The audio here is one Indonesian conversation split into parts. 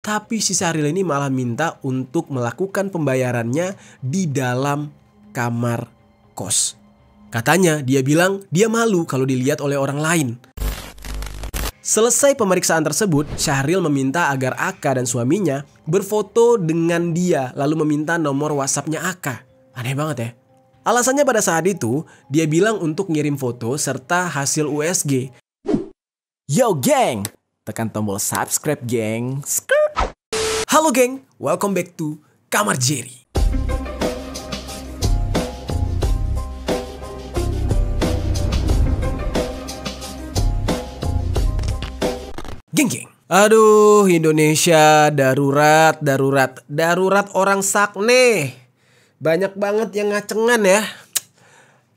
Tapi si Syahril ini malah minta untuk melakukan pembayarannya di dalam kamar kos. Katanya dia bilang dia malu kalau dilihat oleh orang lain. Selesai pemeriksaan tersebut, Syahril meminta agar Aka dan suaminya berfoto dengan dia lalu meminta nomor WhatsApp-nya Aka. Aneh banget ya. Alasannya pada saat itu, dia bilang untuk ngirim foto serta hasil USG. Yo geng, tekan tombol subscribe geng. Halo geng, welcome back to Kamar Jerry. Geng. Aduh, Indonesia darurat orang sakne. Banyak banget yang ngacengan ya.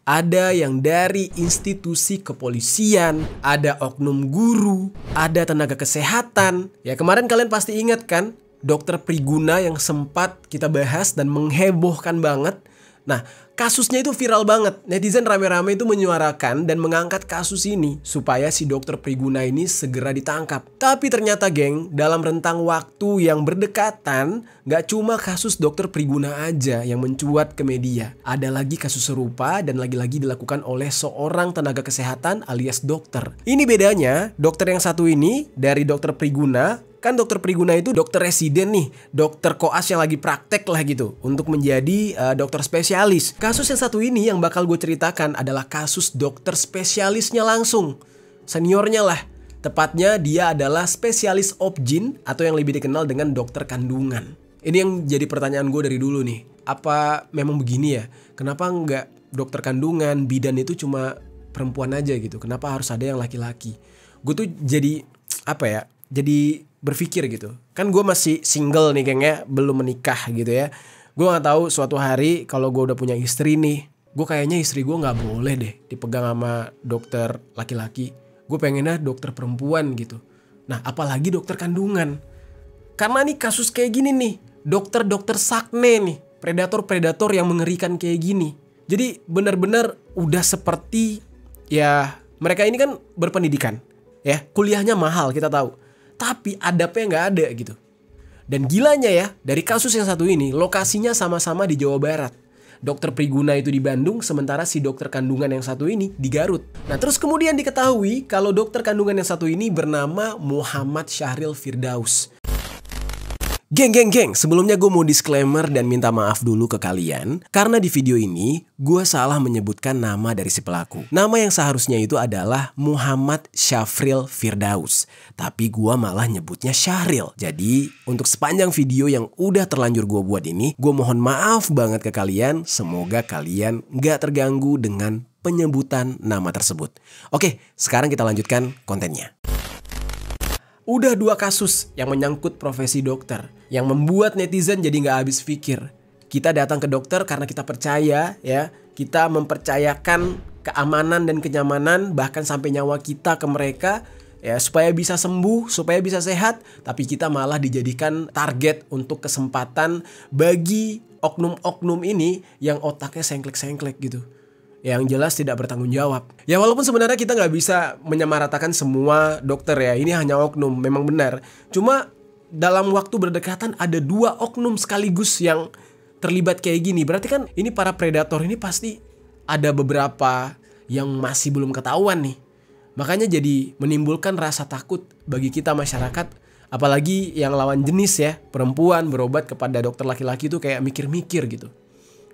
Ada yang dari institusi kepolisian, ada oknum guru, ada tenaga kesehatan. Ya kemarin kalian pasti ingat kan, Dokter Priguna yang sempat kita bahas dan menghebohkan banget. Nah, kasusnya itu viral banget. Netizen rame-rame itu menyuarakan dan mengangkat kasus ini supaya si Dokter Priguna ini segera ditangkap. Tapi ternyata geng, dalam rentang waktu yang berdekatan, gak cuma kasus Dokter Priguna aja yang mencuat ke media. Ada lagi kasus serupa dan lagi-lagi dilakukan oleh seorang tenaga kesehatan alias dokter. Ini bedanya, dokter yang satu ini dari Dokter Priguna. Kan Dokter Priguna itu dokter residen nih, dokter koas yang lagi praktek lah gitu untuk menjadi dokter spesialis. Kasus yang satu ini yang bakal gue ceritakan adalah kasus dokter spesialisnya langsung, seniornya lah. Tepatnya dia adalah spesialis obgyn atau yang lebih dikenal dengan dokter kandungan. Ini yang jadi pertanyaan gue dari dulu nih, apa memang begini ya? Kenapa nggak dokter kandungan, bidan itu cuma perempuan aja gitu? Kenapa harus ada yang laki-laki? Gue tuh jadi apa ya? Jadi berpikir gitu, kan gue masih single nih gengnya, belum menikah gitu ya. Gue nggak tahu suatu hari kalau gue udah punya istri nih, gue kayaknya istri gue nggak boleh deh dipegang sama dokter laki-laki. Gue pengennya dokter perempuan gitu. Nah apalagi dokter kandungan, karena nih kasus kayak gini nih, dokter-dokter sakne nih, predator-predator yang mengerikan kayak gini. Jadi benar-benar udah seperti ya mereka ini kan berpendidikan ya, kuliahnya mahal kita tahu. Tapi adabnya nggak ada gitu. Dan gilanya ya, dari kasus yang satu ini, lokasinya sama-sama di Jawa Barat. Dokter Priguna itu di Bandung, sementara si dokter kandungan yang satu ini di Garut. Nah terus kemudian diketahui kalau dokter kandungan yang satu ini bernama Muhammad Syahril Firdaus. Geng, sebelumnya gue mau disclaimer dan minta maaf dulu ke kalian. Karena di video ini, gue salah menyebutkan nama dari si pelaku. Nama yang seharusnya itu adalah Muhammad Syahril Firdaus. Tapi gue malah nyebutnya Syahril. Jadi, untuk sepanjang video yang udah terlanjur gue buat ini, gue mohon maaf banget ke kalian. Semoga kalian gak terganggu dengan penyebutan nama tersebut. Oke, sekarang kita lanjutkan kontennya. Udah 2 kasus yang menyangkut profesi dokter yang membuat netizen jadi nggak habis pikir. Kita datang ke dokter karena kita percaya ya, kita mempercayakan keamanan dan kenyamanan bahkan sampai nyawa kita ke mereka ya, supaya bisa sembuh, supaya bisa sehat. Tapi kita malah dijadikan target untuk kesempatan bagi oknum-oknum ini yang otaknya sengklek-sengklek gitu. Yang jelas tidak bertanggung jawab. Ya walaupun sebenarnya kita nggak bisa menyamaratakan semua dokter ya, ini hanya oknum, memang benar. Cuma dalam waktu berdekatan ada 2 oknum sekaligus yang terlibat kayak gini. Berarti kan ini para predator ini pasti ada beberapa yang masih belum ketahuan nih. Makanya jadi menimbulkan rasa takut bagi kita masyarakat. Apalagi yang lawan jenis ya, perempuan berobat kepada dokter laki-laki itu kayak mikir-mikir gitu.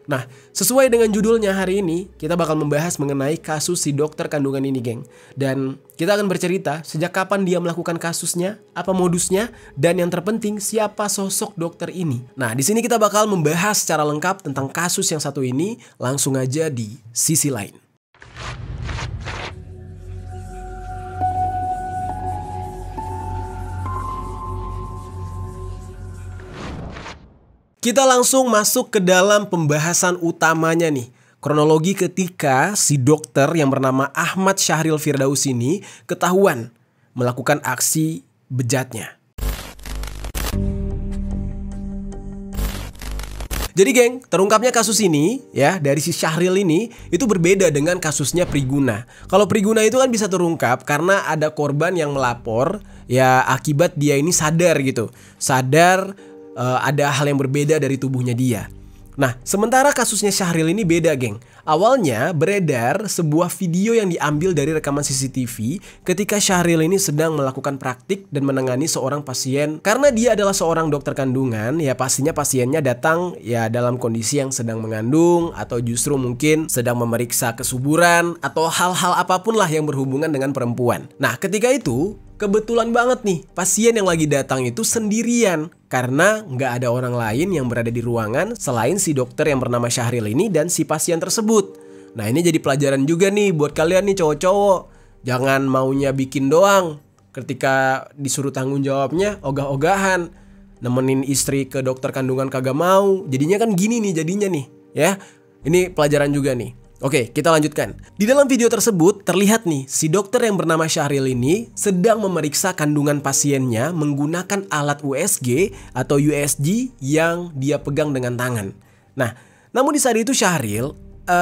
Nah, sesuai dengan judulnya hari ini, kita bakal membahas mengenai kasus si dokter kandungan ini, geng. Dan kita akan bercerita sejak kapan dia melakukan kasusnya, apa modusnya, dan yang terpenting siapa sosok dokter ini. Nah, di sini kita bakal membahas secara lengkap tentang kasus yang satu ini, langsung aja di sisi lain. Kita langsung masuk ke dalam pembahasan utamanya nih. Kronologi ketika si dokter yang bernama Ahmad Syahril Firdaus ini ketahuan melakukan aksi bejatnya. Jadi geng, terungkapnya kasus ini ya dari si Syahril ini itu berbeda dengan kasusnya Priguna. Kalau Priguna itu kan bisa terungkap karena ada korban yang melapor ya akibat dia ini sadar gitu. Sadar ada hal yang berbeda dari tubuhnya dia. Nah, sementara kasusnya Syahril ini beda, geng. Awalnya beredar sebuah video yang diambil dari rekaman CCTV ketika Syahril ini sedang melakukan praktik dan menangani seorang pasien. Karena dia adalah seorang dokter kandungan, ya pastinya pasiennya datang ya dalam kondisi yang sedang mengandung atau justru mungkin sedang memeriksa kesuburan atau hal-hal apapun lah yang berhubungan dengan perempuan. Nah, ketika itu kebetulan banget nih, pasien yang lagi datang itu sendirian karena nggak ada orang lain yang berada di ruangan selain si dokter yang bernama Syahril ini dan si pasien tersebut. Nah, ini jadi pelajaran juga nih buat kalian nih cowok-cowok. Jangan maunya bikin doang. Ketika disuruh tanggung jawabnya ogah-ogahan. Nemenin istri ke dokter kandungan kagak mau. Jadinya kan gini nih jadinya nih, ya. Ini pelajaran juga nih. Oke, kita lanjutkan. Di dalam video tersebut terlihat nih si dokter yang bernama Syahril ini sedang memeriksa kandungan pasiennya menggunakan alat USG atau USG yang dia pegang dengan tangan. Nah, namun di saat itu Syahril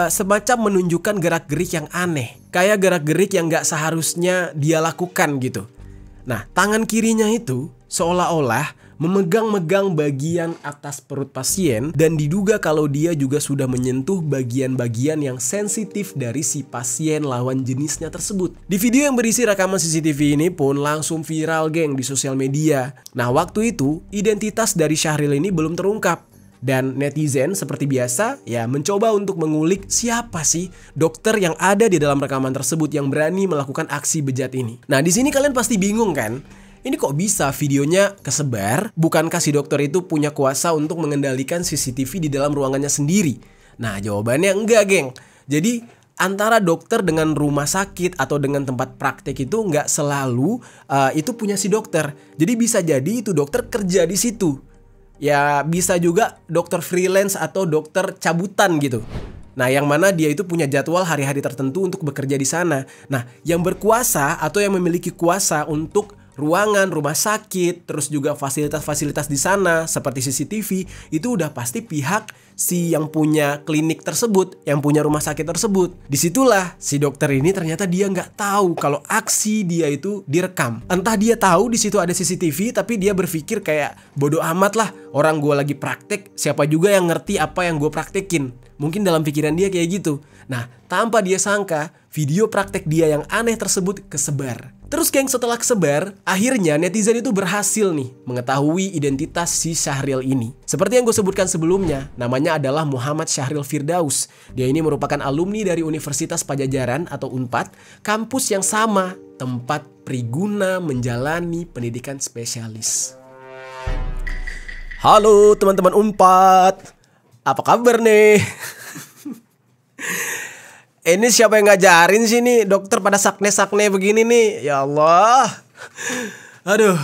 semacam menunjukkan gerak-gerik yang aneh. Kayak gerak-gerik yang gak seharusnya dia lakukan gitu. Nah, tangan kirinya itu seolah-olah memegang-megang bagian atas perut pasien dan diduga kalau dia juga sudah menyentuh bagian-bagian yang sensitif dari si pasien lawan jenisnya tersebut. Di video yang berisi rekaman CCTV ini pun langsung viral geng di sosial media. Nah, waktu itu identitas dari Syahril ini belum terungkap. Dan netizen seperti biasa ya mencoba untuk mengulik siapa sih dokter yang ada di dalam rekaman tersebut yang berani melakukan aksi bejat ini. Nah, di sini kalian pasti bingung kan? Ini kok bisa videonya kesebar? Bukankah si dokter itu punya kuasa untuk mengendalikan CCTV di dalam ruangannya sendiri? Nah, jawabannya enggak, geng. Jadi antara dokter dengan rumah sakit atau dengan tempat praktek itu nggak selalu itu punya si dokter. Jadi bisa jadi itu dokter kerja di situ. Ya bisa juga dokter freelance atau dokter cabutan gitu. Nah, yang mana dia itu punya jadwal hari-hari tertentu untuk bekerja di sana. Nah, yang berkuasa atau yang memiliki kuasa untuk ruangan, rumah sakit, terus juga fasilitas-fasilitas di sana seperti CCTV, itu udah pasti pihak si yang punya klinik tersebut, yang punya rumah sakit tersebut. Disitulah si dokter ini ternyata dia nggak tahu kalau aksi dia itu direkam. Entah dia tahu di situ ada CCTV, tapi dia berpikir kayak bodoh amat lah, orang gue lagi praktek, siapa juga yang ngerti apa yang gue praktekin. Mungkin dalam pikiran dia kayak gitu. Nah, tanpa dia sangka, video praktek dia yang aneh tersebut kesebar. Terus geng, setelah kesebar, akhirnya netizen itu berhasil nih mengetahui identitas si Syahril ini. Seperti yang gue sebutkan sebelumnya, namanya adalah Muhammad Syahril Firdaus. Dia ini merupakan alumni dari Universitas Padjadjaran atau Unpad, kampus yang sama tempat Priguna menjalani pendidikan spesialis. Halo teman-teman Unpad, apa kabar nih? Ini siapa yang ngajarin sih nih dokter pada sakne-sakne begini nih? Ya Allah. Aduh.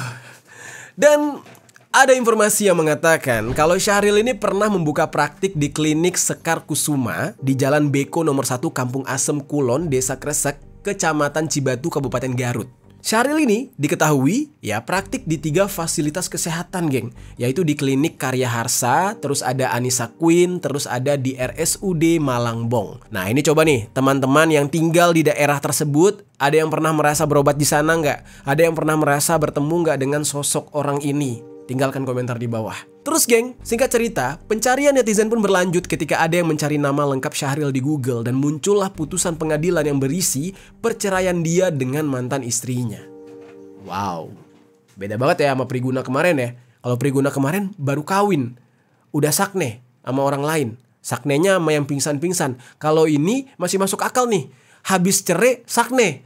Dan ada informasi yang mengatakan kalau Syahril ini pernah membuka praktik di klinik Sekar Kusuma di Jalan Beko nomor 1 Kampung Asem Kulon, Desa Kresek, Kecamatan Cibatu, Kabupaten Garut. Syahril ini diketahui ya praktik di 3 fasilitas kesehatan geng, yaitu di klinik Karya Harsa, terus ada Anissa Queen, terus ada di RSUD Malangbong. Nah, ini coba nih teman-teman yang tinggal di daerah tersebut, ada yang pernah merasa berobat di sana nggak? Ada yang pernah merasa bertemu nggak dengan sosok orang ini? Tinggalkan komentar di bawah. Terus geng, singkat cerita, pencarian netizen pun berlanjut ketika ada yang mencari nama lengkap Syahril di Google dan muncullah putusan pengadilan yang berisi perceraian dia dengan mantan istrinya. Wow, beda banget ya sama Priguna kemarin ya. Kalau Priguna kemarin baru kawin, udah sakne sama orang lain. Saknenya sama yang pingsan-pingsan. Kalau ini masih masuk akal nih, habis cerai sakne.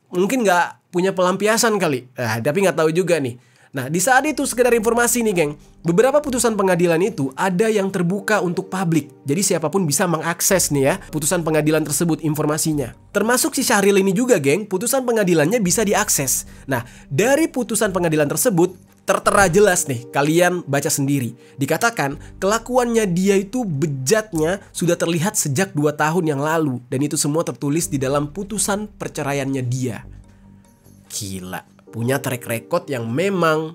Mungkin nggak punya pelampiasan kali, tapi nggak tahu juga nih. Nah, di saat itu sekedar informasi nih geng, beberapa putusan pengadilan itu ada yang terbuka untuk publik. Jadi siapapun bisa mengakses nih ya putusan pengadilan tersebut informasinya. Termasuk si Syahril ini juga geng, putusan pengadilannya bisa diakses. Nah, dari putusan pengadilan tersebut tertera jelas nih, kalian baca sendiri. Dikatakan kelakuannya dia itu bejatnya sudah terlihat sejak 2 tahun yang lalu. Dan itu semua tertulis di dalam putusan perceraiannya dia. Gila. Punya track record yang memang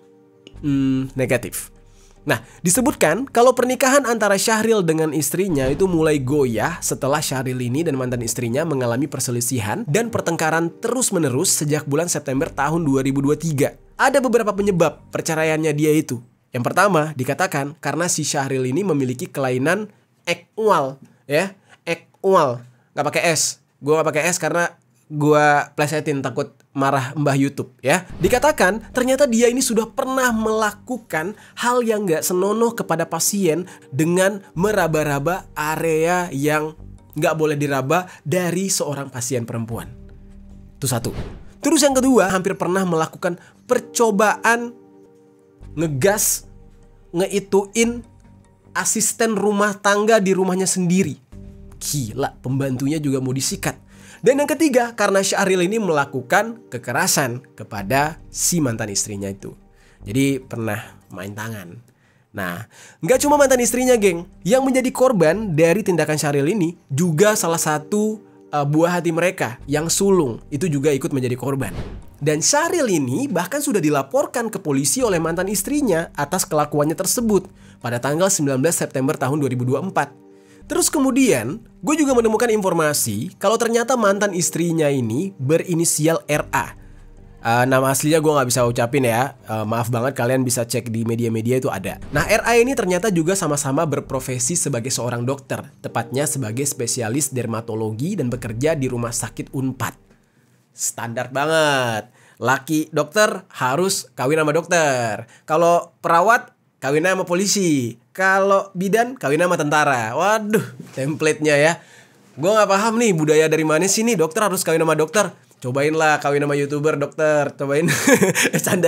negatif. Nah, disebutkan kalau pernikahan antara Syahril dengan istrinya itu mulai goyah setelah Syahril ini dan mantan istrinya mengalami perselisihan dan pertengkaran terus-menerus sejak bulan September tahun 2023. Ada beberapa penyebab perceraiannya dia itu. Yang pertama, dikatakan karena si Syahril ini memiliki kelainan ekmal, ya. Ekmal, nggak pakai S. Gue nggak pakai S karena gue plesetin takut marah Mbah YouTube ya. Dikatakan ternyata dia ini sudah pernah melakukan hal yang gak senonoh kepada pasien dengan meraba-raba area yang gak boleh diraba dari seorang pasien perempuan. Itu satu. Terus yang kedua, hampir pernah melakukan percobaan ngegas, ngeituin asisten rumah tangga di rumahnya sendiri. Gila, pembantunya juga mau disikat. Dan yang ketiga, karena Syahril ini melakukan kekerasan kepada si mantan istrinya itu. Jadi pernah main tangan. Nah, nggak cuma mantan istrinya, geng. Yang menjadi korban dari tindakan Syahril ini juga salah satu buah hati mereka yang sulung. Itu juga ikut menjadi korban. Dan Syahril ini bahkan sudah dilaporkan ke polisi oleh mantan istrinya atas kelakuannya tersebut pada tanggal 19 September tahun 2024. Terus kemudian, gue juga menemukan informasi kalau ternyata mantan istrinya ini berinisial RA. Nama aslinya gue gak bisa ucapin ya. Maaf banget, kalian bisa cek di media-media itu ada. Nah, RA ini ternyata juga sama-sama berprofesi sebagai seorang dokter. Tepatnya sebagai spesialis dermatologi dan bekerja di rumah sakit Unpad. Standar banget. Laki dokter harus kawin sama dokter. Kalau perawat, kawin sama polisi. Kalau bidan, kawin sama tentara. Waduh, template-nya ya. Gue gak paham nih budaya dari mana sih nih dokter harus kawin sama dokter. Cobain lah kawin sama YouTuber dokter. Cobain.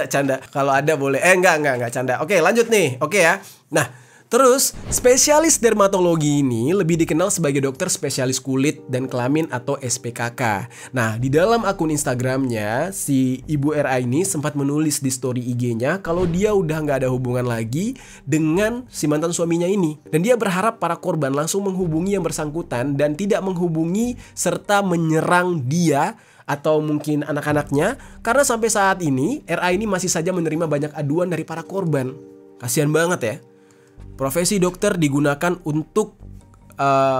Canda. Kalau ada boleh. Enggak canda. Oke, lanjut nih. Oke ya. Nah, terus spesialis dermatologi ini lebih dikenal sebagai dokter spesialis kulit dan kelamin atau SPKK. Nah, di dalam akun Instagramnya, si Ibu RA ini sempat menulis di story IG-nya kalau dia udah nggak ada hubungan lagi dengan si mantan suaminya ini. Dan dia berharap para korban langsung menghubungi yang bersangkutan dan tidak menghubungi serta menyerang dia atau mungkin anak-anaknya. Karena sampai saat ini, RA ini masih saja menerima banyak aduan dari para korban. Kasian banget ya. Profesi dokter digunakan untuk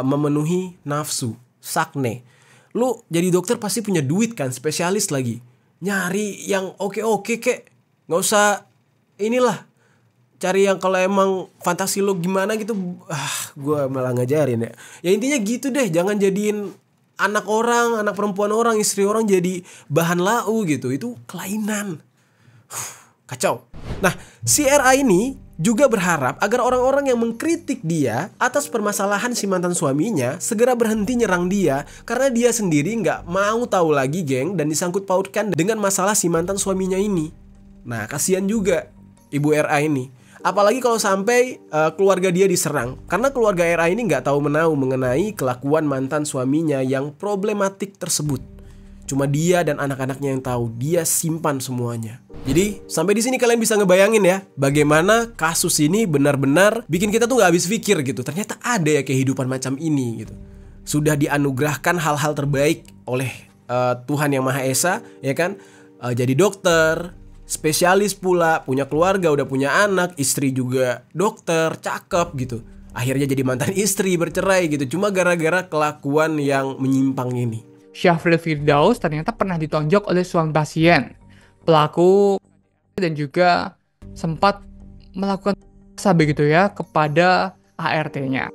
memenuhi nafsu, sakne. Lu jadi dokter pasti punya duit kan, spesialis lagi. Nyari yang oke-oke kek. Nggak usah inilah. Cari yang kalau emang fantasi lu gimana gitu. Gue malah ngajarin ya. Ya intinya gitu deh, jangan jadiin anak orang, anak perempuan orang, istri orang jadi bahan lau gitu. Itu kelainan. Kacau. Nah, si RA ini juga berharap agar orang-orang yang mengkritik dia atas permasalahan si mantan suaminya segera berhenti nyerang dia karena dia sendiri nggak mau tahu lagi, geng, dan disangkut pautkan dengan masalah si mantan suaminya ini. Nah, kasihan juga Ibu RA ini. Apalagi kalau sampai keluarga dia diserang karena keluarga RA ini nggak tahu menahu mengenai kelakuan mantan suaminya yang problematik tersebut. Cuma dia dan anak-anaknya yang tahu, dia simpan semuanya. Jadi sampai di sini kalian bisa ngebayangin ya bagaimana kasus ini benar-benar bikin kita tuh nggak habis pikir gitu. Ternyata ada ya kehidupan macam ini gitu. Sudah dianugerahkan hal-hal terbaik oleh Tuhan Yang Maha Esa, ya kan? Jadi dokter, spesialis pula, punya keluarga, udah punya anak, istri juga dokter, cakep gitu. Akhirnya jadi mantan istri, bercerai gitu. Cuma gara-gara kelakuan yang menyimpang ini. Syafril Firdaus ternyata pernah ditonjok oleh suami pasien. Pelaku dan juga sempat melakukan begitu ya kepada ART-nya.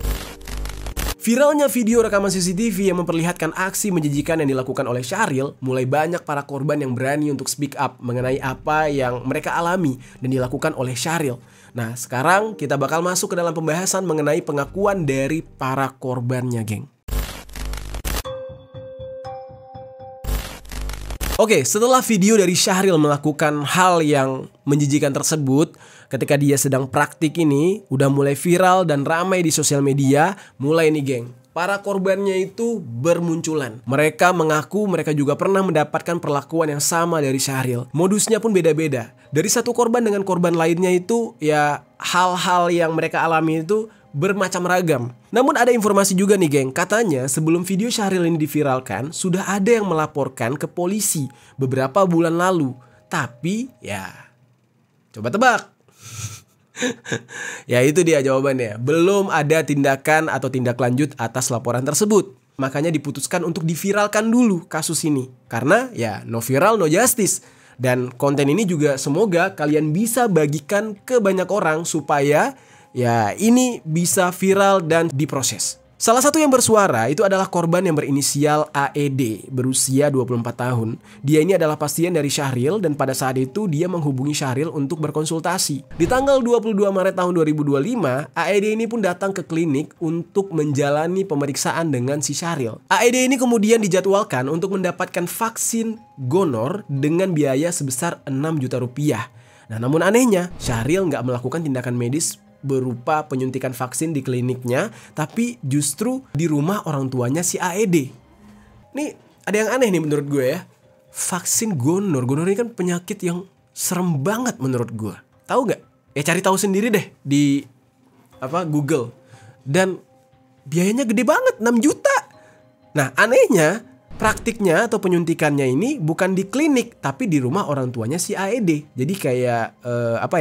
Viralnya video rekaman CCTV yang memperlihatkan aksi menjijikan yang dilakukan oleh Syahril, mulai banyak para korban yang berani untuk speak up mengenai apa yang mereka alami dan dilakukan oleh Syahril. Nah, sekarang kita bakal masuk ke dalam pembahasan mengenai pengakuan dari para korbannya, geng. Oke, setelah video dari Syahril melakukan hal yang menjijikan tersebut, ketika dia sedang praktik ini, udah mulai viral dan ramai di sosial media, mulai nih geng. Para korbannya itu bermunculan. Mereka mengaku mereka juga pernah mendapatkan perlakuan yang sama dari Syahril. Modusnya pun beda-beda. Dari satu korban dengan korban lainnya itu, ya hal-hal yang mereka alami itu bermacam ragam. Namun ada informasi juga nih geng, katanya sebelum video Syahril ini diviralkan sudah ada yang melaporkan ke polisi beberapa bulan lalu. Tapi ya coba tebak. Ya itu dia jawabannya. Belum ada tindakan atau tindak lanjut atas laporan tersebut. Makanya diputuskan untuk diviralkan dulu kasus ini. Karena ya no viral no justice. Dan konten ini juga semoga kalian bisa bagikan ke banyak orang supaya ya ini bisa viral dan diproses. Salah satu yang bersuara itu adalah korban yang berinisial AED, berusia 24 tahun. Dia ini adalah pasien dari Syahril dan pada saat itu dia menghubungi Syahril untuk berkonsultasi. Di tanggal 22 Maret tahun 2025, AED ini pun datang ke klinik untuk menjalani pemeriksaan dengan si Syahril. AED ini kemudian dijadwalkan untuk mendapatkan vaksin gonor dengan biaya sebesar 6 juta rupiah. Nah, namun anehnya, Syahril nggak melakukan tindakan medis berupa penyuntikan vaksin di kliniknya, tapi justru di rumah orang tuanya si AED. Nih ada yang aneh nih menurut gue ya. Vaksin gonor ini kan penyakit yang serem banget menurut gue. Tahu nggak? Ya cari tahu sendiri deh di Google. Dan biayanya gede banget, 6 juta. Nah anehnya praktiknya atau penyuntikannya ini bukan di klinik tapi di rumah orang tuanya si AED. Jadi kayak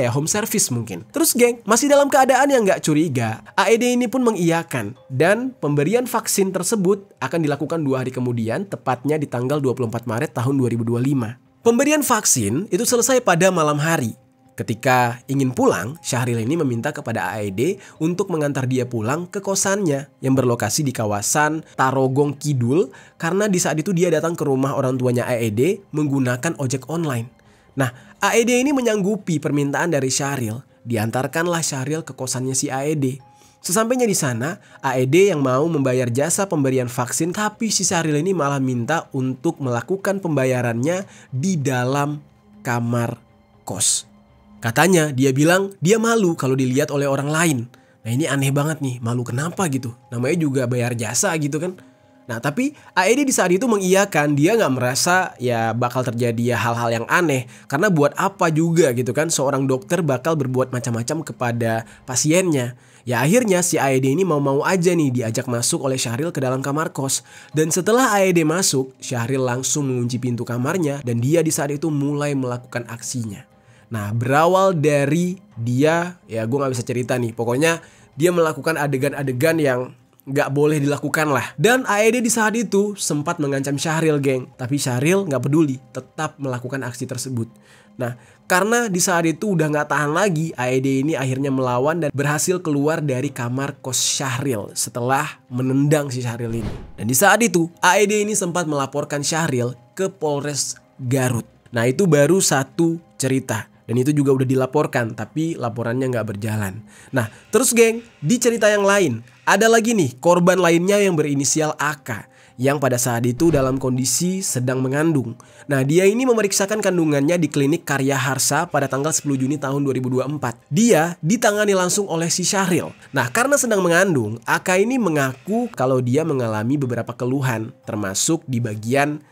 home service mungkin. Terus geng, masih dalam keadaan yang nggak curiga, AED ini pun mengiyakan dan pemberian vaksin tersebut akan dilakukan 2 hari kemudian, tepatnya di tanggal 24 Maret tahun 2025. Pemberian vaksin itu selesai pada malam hari. Ketika ingin pulang, Syahril ini meminta kepada AED untuk mengantar dia pulang ke kosannya yang berlokasi di kawasan Tarogong Kidul karena di saat itu dia datang ke rumah orang tuanya AED menggunakan ojek online. Nah, AED ini menyanggupi permintaan dari Syahril. Diantarkanlah Syahril ke kosannya si AED. Sesampainya di sana, AED yang mau membayar jasa pemberian vaksin, tapi si Syahril ini malah minta untuk melakukan pembayarannya di dalam kamar kos. Katanya dia bilang dia malu kalau dilihat oleh orang lain. Nah ini aneh banget nih, malu kenapa gitu? Namanya juga bayar jasa gitu kan. Nah tapi AED di saat itu mengiyakan, dia gak merasa ya bakal terjadi hal-hal yang aneh. Karena buat apa juga gitu kan seorang dokter bakal berbuat macam-macam kepada pasiennya. Ya akhirnya si AED ini mau-mau aja nih diajak masuk oleh Syahril ke dalam kamar kos. Dan setelah AED masuk, Syahril langsung mengunci pintu kamarnya dan dia di saat itu mulai melakukan aksinya. Nah berawal dari dia, ya gue gak bisa cerita nih. Pokoknya dia melakukan adegan-adegan yang gak boleh dilakukan lah. Dan AED di saat itu sempat mengancam Syahril geng. Tapi Syahril gak peduli, tetap melakukan aksi tersebut. Nah karena di saat itu udah gak tahan lagi, AED ini akhirnya melawan dan berhasil keluar dari kamar kos Syahril setelah menendang si Syahril ini. Dan di saat itu AED ini sempat melaporkan Syahril ke Polres Garut. Nah itu baru satu cerita. Dan itu juga udah dilaporkan, tapi laporannya nggak berjalan. Nah, terus geng, di cerita yang lain, ada lagi nih korban lainnya yang berinisial AK, yang pada saat itu dalam kondisi sedang mengandung. Nah, dia ini memeriksakan kandungannya di klinik Karya Harsa pada tanggal 10 Juni tahun 2024. Dia ditangani langsung oleh si Syahril. Nah, karena sedang mengandung, AK ini mengaku kalau dia mengalami beberapa keluhan, termasuk di bagian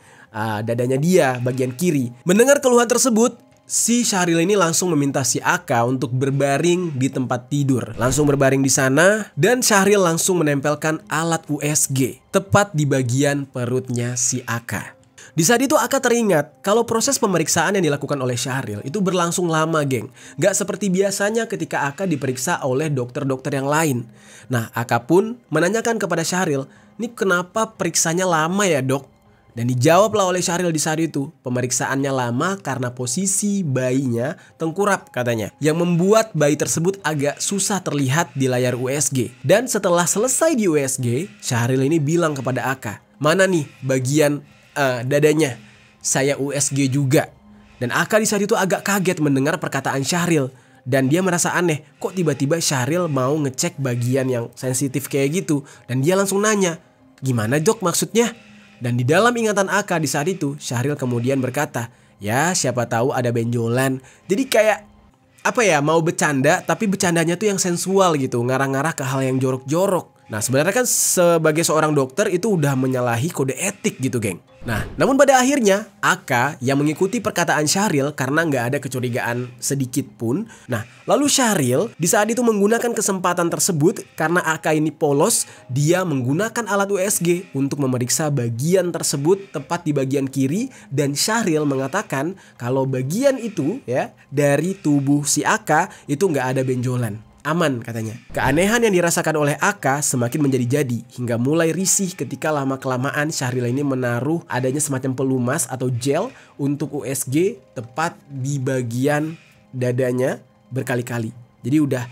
dadanya dia, bagian kiri. Mendengar keluhan tersebut, si Syahril ini langsung meminta si Aka untuk berbaring di tempat tidur. Langsung berbaring di sana dan Syahril langsung menempelkan alat USG tepat di bagian perutnya si Aka. Di saat itu Aka teringat kalau proses pemeriksaan yang dilakukan oleh Syahril itu berlangsung lama geng. Gak seperti biasanya ketika Aka diperiksa oleh dokter-dokter yang lain. Nah Aka pun menanyakan kepada Syahril, "Ini kenapa periksanya lama ya dok?" Dan dijawablah oleh Syahril di saat itu, pemeriksaannya lama karena posisi bayinya tengkurap katanya, yang membuat bayi tersebut agak susah terlihat di layar USG. Dan setelah selesai di USG, Syahril ini bilang kepada Aka, "Mana nih bagian dadanya? Saya USG juga." Dan Aka di saat itu agak kaget mendengar perkataan Syahril. Dan dia merasa aneh, kok tiba-tiba Syahril mau ngecek bagian yang sensitif kayak gitu. Dan dia langsung nanya, "Gimana dok maksudnya?" Dan di dalam ingatan Aka di saat itu, Syahril kemudian berkata, "Ya siapa tahu ada benjolan." Jadi kayak mau bercanda tapi bercandanya tuh yang sensual gitu, ngarah-ngarah ke hal yang jorok-jorok. Nah sebenarnya kan sebagai seorang dokter itu udah menyalahi kode etik gitu geng. Nah namun pada akhirnya Aka yang mengikuti perkataan Syahril karena nggak ada kecurigaan sedikit pun. Nah lalu Syahril di saat itu menggunakan kesempatan tersebut karena Aka ini polos. Dia menggunakan alat USG untuk memeriksa bagian tersebut tepat di bagian kiri. Dan Syahril mengatakan kalau bagian itu ya dari tubuh si Aka itu nggak ada benjolan. Aman katanya. Keanehan yang dirasakan oleh Aka semakin menjadi-jadi hingga mulai risih ketika lama-kelamaan Syahril ini menaruh adanya semacam pelumas atau gel untuk USG tepat di bagian dadanya berkali-kali. Jadi udah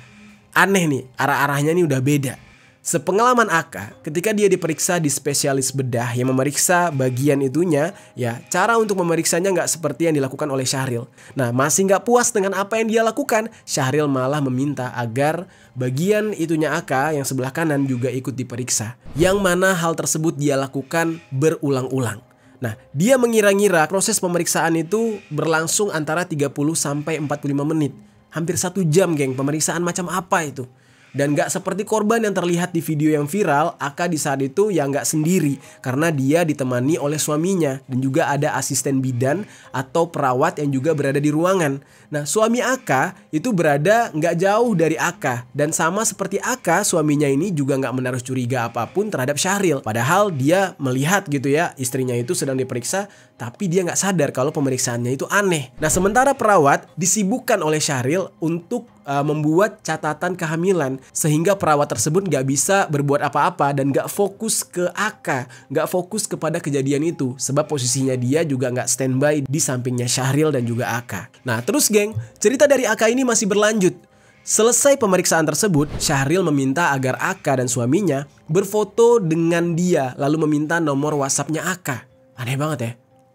aneh nih, arah-arahnya nih udah beda. Sepengalaman Aka, ketika dia diperiksa di spesialis bedah yang memeriksa bagian itunya, ya cara untuk memeriksanya nggak seperti yang dilakukan oleh Syahril. Nah masih nggak puas dengan apa yang dia lakukan, Syahril malah meminta agar bagian itunya Aka yang sebelah kanan juga ikut diperiksa. Yang mana hal tersebut dia lakukan berulang-ulang. Nah dia mengira-ngira proses pemeriksaan itu berlangsung antara 30 sampai 45 menit. Hampir 1 jam geng, pemeriksaan macam apa itu? Dan gak seperti korban yang terlihat di video yang viral, Aka di saat itu ya gak sendiri karena dia ditemani oleh suaminya dan juga ada asisten bidan atau perawat yang juga berada di ruangan. Nah suami Aka itu berada gak jauh dari Aka dan sama seperti Aka, suaminya ini juga gak menaruh curiga apapun terhadap Syahril. Padahal dia melihat gitu ya istrinya itu sedang diperiksa tapi dia gak sadar kalau pemeriksaannya itu aneh. Nah sementara perawat disibukkan oleh Syahril untuk membuat catatan kehamilan sehingga perawat tersebut gak bisa berbuat apa-apa dan gak fokus ke Aka, gak fokus kepada kejadian itu sebab posisinya dia juga gak standby di sampingnya Syahril dan juga Aka. Nah terus geng, cerita dari Aka ini masih berlanjut. Selesai pemeriksaan tersebut, Syahril meminta agar Aka dan suaminya berfoto dengan dia lalu meminta nomor WhatsAppnya Aka. Aneh banget ya.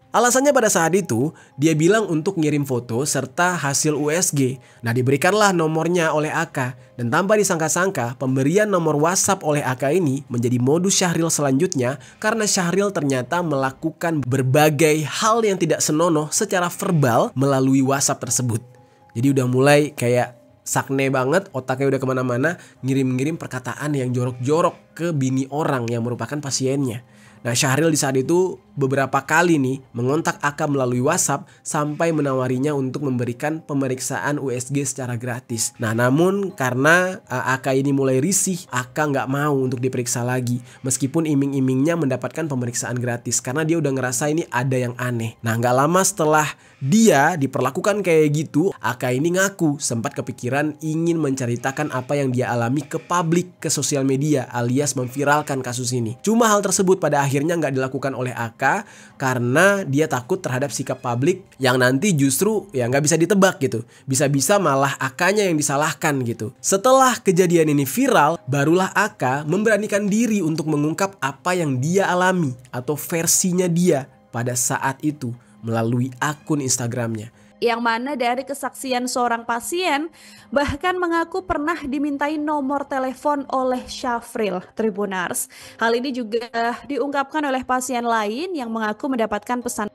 Alasannya pada saat itu, dia bilang untuk ngirim foto serta hasil USG. Nah diberikanlah nomornya oleh Aka. Dan tanpa disangka-sangka, pemberian nomor WhatsApp oleh Aka ini menjadi modus Syahril selanjutnya. Karena Syahril ternyata melakukan berbagai hal yang tidak senonoh secara verbal melalui WhatsApp tersebut. Jadi udah mulai kayak sakne banget, otaknya udah kemana-mana, ngirim-ngirim perkataan yang jorok-jorok ke bini orang yang merupakan pasiennya. Nah Syahril di saat itu beberapa kali nih mengontak Aka melalui WhatsApp sampai menawarinya untuk memberikan pemeriksaan USG secara gratis. Nah namun karena Aka ini mulai risih, Aka nggak mau untuk diperiksa lagi meskipun iming-imingnya mendapatkan pemeriksaan gratis karena dia udah ngerasa ini ada yang aneh. Nah nggak lama setelah dia diperlakukan kayak gitu, Aka ini ngaku sempat kepikiran ingin menceritakan apa yang dia alami ke publik, ke sosial media alias memviralkan kasus ini. Cuma hal tersebut pada akhirnya nggak dilakukan oleh Aka karena dia takut terhadap sikap publik yang nanti justru ya nggak bisa ditebak gitu. Bisa-bisa malah Akanya yang disalahkan gitu. Setelah kejadian ini viral, barulah Aka memberanikan diri untuk mengungkap apa yang dia alami atau versinya dia pada saat itu melalui akun Instagramnya. Yang mana dari kesaksian seorang pasien bahkan mengaku pernah dimintai nomor telepon oleh Syahril Tribunars. Hal ini juga diungkapkan oleh pasien lain yang mengaku mendapatkan pesan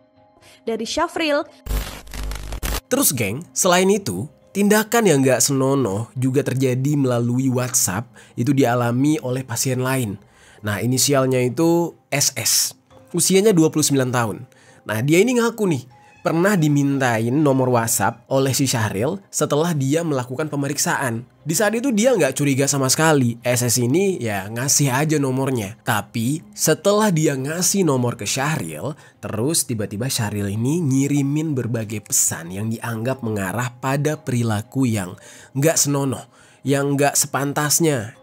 dari Syahril. Terus geng, selain itu tindakan yang gak senonoh juga terjadi melalui WhatsApp. Itu dialami oleh pasien lain. Nah inisialnya itu SS, usianya 29 tahun. Nah dia ini ngaku nih pernah dimintain nomor WhatsApp oleh si Syahril setelah dia melakukan pemeriksaan. Di saat itu dia nggak curiga sama sekali. SS ini ya ngasih aja nomornya. Tapi setelah dia ngasih nomor ke Syahril, terus tiba-tiba Syahril ini ngirimin berbagai pesan yang dianggap mengarah pada perilaku yang nggak senonoh, yang nggak sepantasnya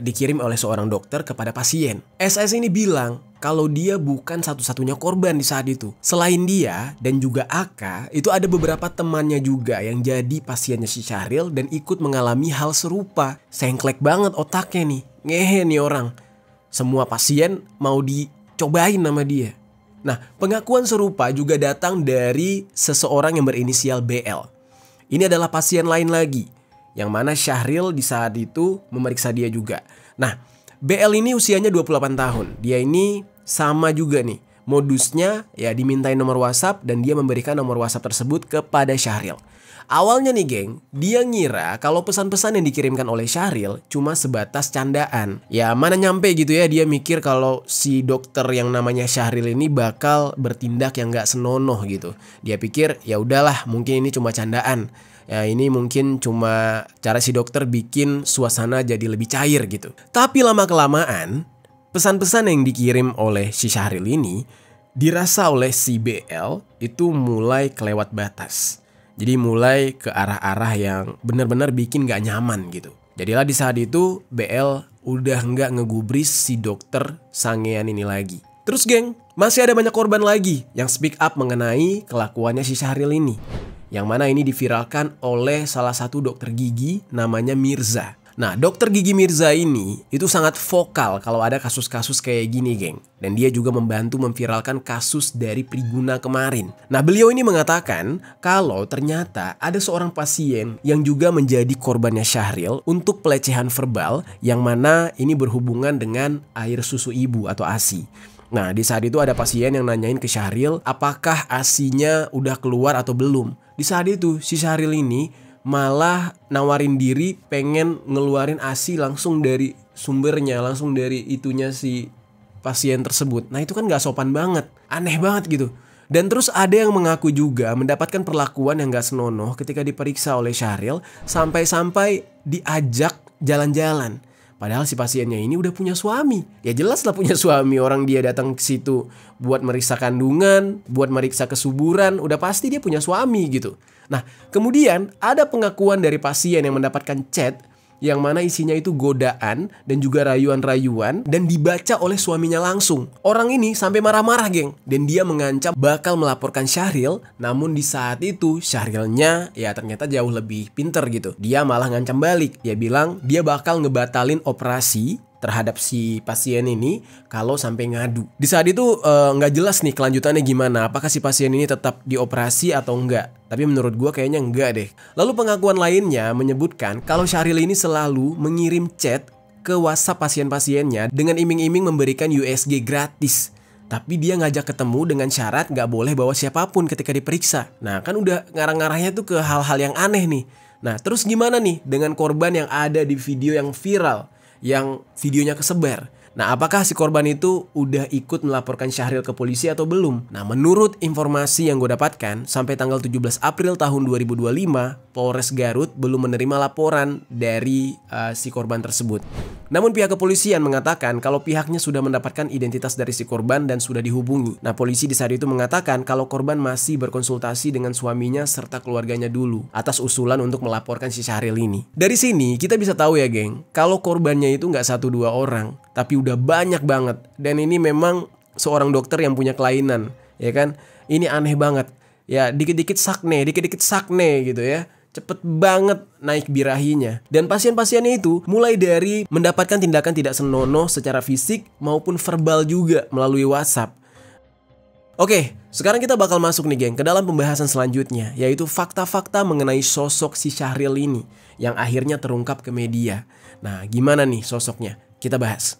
dikirim oleh seorang dokter kepada pasien. SS ini bilang kalau dia bukan satu-satunya korban di saat itu. Selain dia dan juga Aka, itu ada beberapa temannya juga yang jadi pasiennya si Syahril dan ikut mengalami hal serupa. Sengklek banget otaknya nih, ngehe nih orang. Semua pasien mau dicobain sama dia. Nah, pengakuan serupa juga datang dari seseorang yang berinisial BL. Ini adalah pasien lain lagi, yang mana Syahril di saat itu memeriksa dia juga. Nah, BL ini usianya 28 tahun. Dia ini sama juga nih, Modusnya ya dimintain nomor WhatsApp dan dia memberikan nomor WhatsApp tersebut kepada Syahril. Awalnya nih geng, dia ngira kalau pesan-pesan yang dikirimkan oleh Syahril cuma sebatas candaan. Ya mana nyampe gitu ya, dia mikir kalau si dokter yang namanya Syahril ini bakal bertindak yang gak senonoh gitu. Dia pikir ya udahlah, mungkin ini cuma candaan. Ya ini mungkin cuma cara si dokter bikin suasana jadi lebih cair gitu. Tapi lama-kelamaan, pesan-pesan yang dikirim oleh si Syahril ini dirasa oleh si BL itu mulai kelewat batas. Jadi mulai ke arah-arah yang benar-benar bikin gak nyaman gitu. Jadilah di saat itu BL udah gak ngegubris si dokter sangean ini lagi. Terus geng, masih ada banyak korban lagi yang speak up mengenai kelakuannya si Syahril ini. Yang mana ini diviralkan oleh salah satu dokter gigi namanya Mirza. Nah, dokter gigi Mirza ini itu sangat vokal kalau ada kasus-kasus kayak gini, geng. Dan dia juga membantu memviralkan kasus dari Priguna kemarin. Nah, beliau ini mengatakan kalau ternyata ada seorang pasien yang juga menjadi korbannya Syahril untuk pelecehan verbal yang mana ini berhubungan dengan air susu ibu atau ASI. Nah, di saat itu ada pasien yang nanyain ke Syahril apakah ASInya udah keluar atau belum. Di saat itu si Syahril ini malah nawarin diri pengen ngeluarin ASI langsung dari sumbernya, langsung dari itunya si pasien tersebut. Nah itu kan gak sopan banget, aneh banget gitu. Dan terus ada yang mengaku juga mendapatkan perlakuan yang gak senonoh ketika diperiksa oleh Syahril sampai-sampai diajak jalan-jalan. Padahal si pasiennya ini udah punya suami. Ya jelas lah punya suami, orang dia datang ke situ buat meriksa kandungan, buat meriksa kesuburan, udah pasti dia punya suami gitu. Nah, kemudian ada pengakuan dari pasien yang mendapatkan chat yang mana isinya itu godaan dan juga rayuan-rayuan dan dibaca oleh suaminya langsung. Orang ini sampai marah-marah, geng, dan dia mengancam bakal melaporkan Syahril. Namun di saat itu Syahrilnya ya ternyata jauh lebih pinter gitu. Dia malah ngancam balik. Dia bilang dia bakal ngebatalin operasi terhadap si pasien ini kalau sampai ngadu. Di saat itu nggak jelas nih kelanjutannya gimana. Apakah si pasien ini tetap dioperasi atau enggak? Tapi menurut gue kayaknya enggak deh. Lalu pengakuan lainnya menyebutkan kalau Syahril ini selalu mengirim chat ke WhatsApp pasien-pasiennya dengan iming-iming memberikan USG gratis. Tapi dia ngajak ketemu dengan syarat nggak boleh bawa siapapun ketika diperiksa. Nah kan udah ngarah-ngarahnya tuh ke hal-hal yang aneh nih. Nah terus gimana nih dengan korban yang ada di video yang viral, yang videonya kesebar? Nah, apakah si korban itu udah ikut melaporkan Syahril ke polisi atau belum? Nah, menurut informasi yang gue dapatkan, sampai tanggal 17 April tahun 2025, Polres Garut belum menerima laporan dari si korban tersebut. Namun pihak kepolisian mengatakan kalau pihaknya sudah mendapatkan identitas dari si korban dan sudah dihubungi. Nah, polisi di saat itu mengatakan kalau korban masih berkonsultasi dengan suaminya serta keluarganya dulu atas usulan untuk melaporkan si Syahril ini. Dari sini kita bisa tahu ya, geng, kalau korbannya itu nggak 1-2 orang, tapi udah banyak banget. Dan ini memang seorang dokter yang punya kelainan, ya kan? Ini aneh banget. Ya, dikit-dikit sakne gitu ya. Cepet banget naik birahinya. Dan pasien-pasiennya itu mulai dari mendapatkan tindakan tidak senonoh secara fisik maupun verbal juga melalui WhatsApp. Oke, sekarang kita bakal masuk nih, geng, ke dalam pembahasan selanjutnya, yaitu fakta-fakta mengenai sosok si Syahril ini yang akhirnya terungkap ke media. Nah, gimana nih sosoknya? Kita bahas.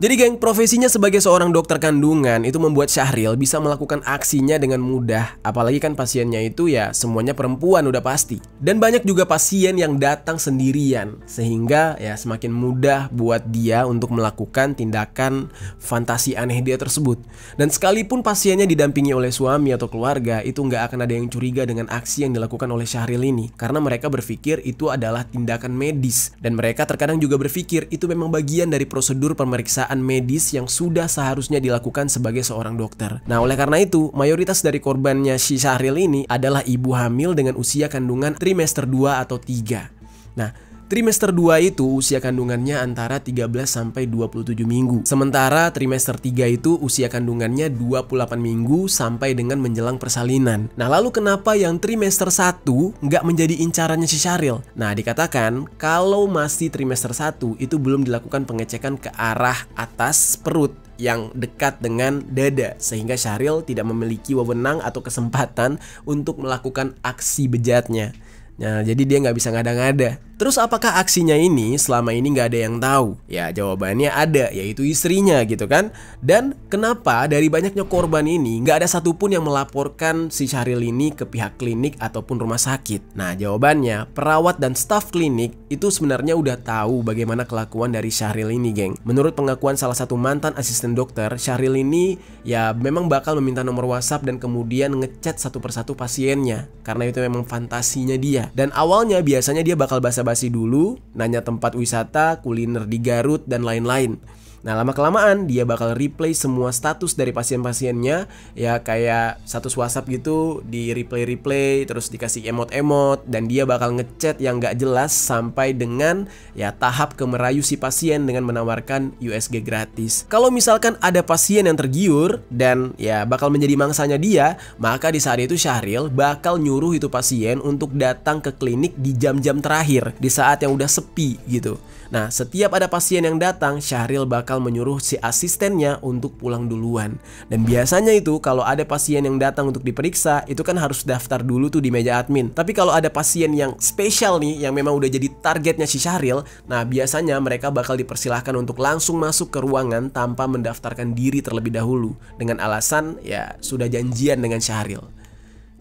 Jadi, geng, profesinya sebagai seorang dokter kandungan itu membuat Syahril bisa melakukan aksinya dengan mudah. Apalagi kan pasiennya itu ya semuanya perempuan udah pasti. Dan banyak juga pasien yang datang sendirian, sehingga ya semakin mudah buat dia untuk melakukan tindakan fantasi aneh dia tersebut. Dan sekalipun pasiennya didampingi oleh suami atau keluarga, itu nggak akan ada yang curiga dengan aksi yang dilakukan oleh Syahril ini. Karena mereka berpikir itu adalah tindakan medis. Dan mereka terkadang juga berpikir itu memang bagian dari prosedur pemeriksaan medis yang sudah seharusnya dilakukan sebagai seorang dokter. Nah, oleh karena itu, mayoritas dari korbannya si Syahril ini adalah ibu hamil dengan usia kandungan trimester 2 atau 3. Nah, trimester 2 itu usia kandungannya antara 13 sampai 27 minggu. Sementara trimester 3 itu usia kandungannya 28 minggu sampai dengan menjelang persalinan. Nah, lalu kenapa yang trimester 1 nggak menjadi incarannya si Syahril? Nah, dikatakan kalau masih trimester 1 itu belum dilakukan pengecekan ke arah atas perut yang dekat dengan dada, sehingga Syahril tidak memiliki wewenang atau kesempatan untuk melakukan aksi bejatnya. Nah, jadi dia nggak bisa ngada-ngada. Terus apakah aksinya ini selama ini nggak ada yang tahu? Ya jawabannya ada, yaitu istrinya gitu kan. Dan kenapa dari banyaknya korban ini nggak ada satupun yang melaporkan si Syahril ini ke pihak klinik ataupun rumah sakit? Nah jawabannya, perawat dan staf klinik itu sebenarnya udah tahu bagaimana kelakuan dari Syahril ini, geng. Menurut pengakuan salah satu mantan asisten dokter, Syahril ini ya memang bakal meminta nomor WhatsApp dan kemudian ngechat satu persatu pasiennya, karena itu memang fantasinya dia. Dan awalnya biasanya dia bakal basa-basi dulu, nanya tempat wisata, kuliner di Garut, dan lain-lain. Nah lama-kelamaan dia bakal replay semua status dari pasien-pasiennya. Ya kayak status WhatsApp gitu, di replay-replay, terus dikasih emot-emot. Dan dia bakal ngechat yang gak jelas sampai dengan ya tahap ke merayu si pasien dengan menawarkan USG gratis. Kalau misalkan ada pasien yang tergiur dan ya bakal menjadi mangsanya dia, maka di saat itu Syahril bakal nyuruh itu pasien untuk datang ke klinik di jam-jam terakhir, di saat yang udah sepi gitu. Nah setiap ada pasien yang datang, Syahril bakal menyuruh si asistennya untuk pulang duluan. Dan biasanya itu kalau ada pasien yang datang untuk diperiksa, itu kan harus daftar dulu tuh di meja admin. Tapi kalau ada pasien yang spesial nih, yang memang udah jadi targetnya si Syahril, nah biasanya mereka bakal dipersilahkan untuk langsung masuk ke ruangan tanpa mendaftarkan diri terlebih dahulu, dengan alasan ya sudah janjian dengan Syahril.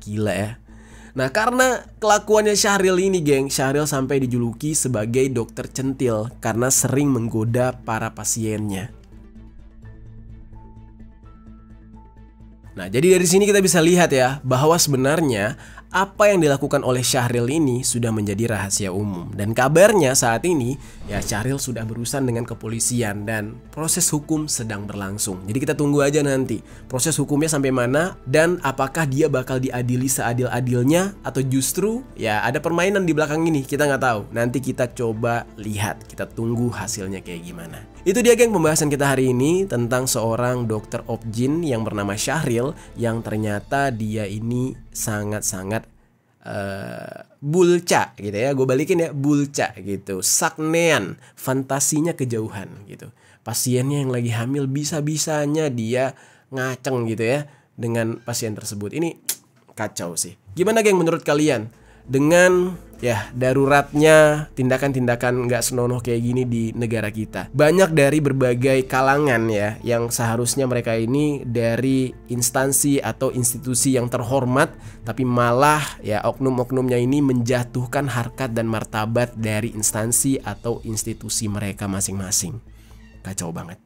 Gila ya. Nah karena kelakuannya Syahril ini, geng, Syahril sampai dijuluki sebagai dokter centil karena sering menggoda para pasiennya. Nah jadi dari sini kita bisa lihat ya bahwa sebenarnya apa yang dilakukan oleh Syahril ini sudah menjadi rahasia umum. Dan kabarnya saat ini ya Syahril sudah berurusan dengan kepolisian dan proses hukum sedang berlangsung. Jadi kita tunggu aja nanti proses hukumnya sampai mana dan apakah dia bakal diadili seadil-adilnya atau justru ya ada permainan di belakang ini, kita nggak tahu. Nanti kita coba lihat, kita tunggu hasilnya kayak gimana. Itu dia geng pembahasan kita hari ini tentang seorang dokter obgyn yang bernama Syahril yang ternyata dia ini sangat-sangat bulca gitu ya. Gue balikin ya, bulca gitu, saknean, fantasinya kejauhan gitu. Pasiennya yang lagi hamil bisa-bisanya dia ngaceng gitu ya dengan pasien tersebut. Ini kacau sih. Gimana geng menurut kalian dengan ya daruratnya tindakan-tindakan nggak senonoh kayak gini di negara kita? Banyak dari berbagai kalangan ya yang seharusnya mereka ini dari instansi atau institusi yang terhormat, tapi malah ya oknum-oknumnya ini menjatuhkan harkat dan martabat dari instansi atau institusi mereka masing-masing. Kacau banget.